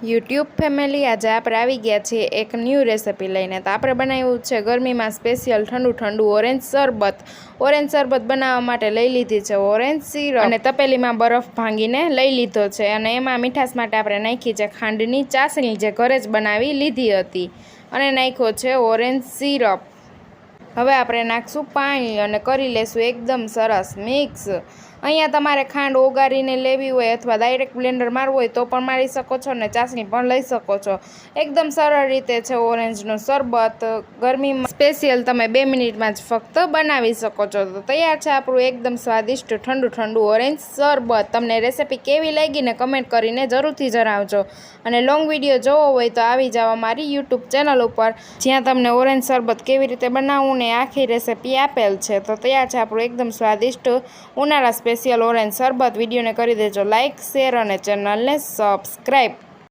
YouTube family, આજે આપણે આવી ગયા છીએ એક ન્યૂ રેસિપી લઈને. તો આપણે બનાવ્યું છે ગરમીમાં સ્પેશિયલ ઠંડુ ઠંડુ ઓરેન્જ શરબત. ઓરેન્જ શરબત બનાવવા માટે લઈ લીધી છે ઓરેન્જ સિરપ અને તપેલીમાં બરફ ભાંગીને લઈ લીધો છે. અને એમાં મીઠાશ માટે આપણે નાખી છે ખાંડની ચાસણી, જે ઘરે જ બનાવી લીધી હતી, અને નાખ્યો છે ઓરેન્જ સિરપ. હવે આપણે નાખશું પાણી અને કરી લેશું એકદમ સરસ મિક્સ. અહીંયા તમારે ખાંડ ઓગાળીને લેવી હોય અથવા ડાયરેક્ટ બ્લેન્ડર મારવું હોય તો પણ મારી શકો છો, અને ચાસણી પણ લઈ શકો છો. એકદમ સરળ રીતે છે ઓરેન્જનું શરબત. ગરમીમાં સ્પેશિયલ તમે 2 મિનિટમાં જ ફક્ત બનાવી શકો છો. તો તૈયાર છે આપણું એકદમ સ્વાદિષ્ટ ઠંડુ ઠંડુ ઓરેન્જ શરબત. તમને રેસિપી કેવી લાગી ને કમેન્ટ કરીને જરૂરથી જણાવજો. અને લોંગ વિડીયો જોવો હોય તો આવી જાઓ અમારી યુટ્યુબ ચેનલ ઉપર, જ્યાં તમને ઓરેન્જ શરબત કેવી રીતે બનાવવું ને આખી રેસિપી આપેલ છે. તો તૈયાર છે આપણું એકદમ સ્વાદિષ્ટ ઉનાળા સ્પેશિયલ ઓરેન્જ શરબત. વિડીયોને કરી દેજો લાઇક, શેર અને ચેનલને સબસ્ક્રાઈબ.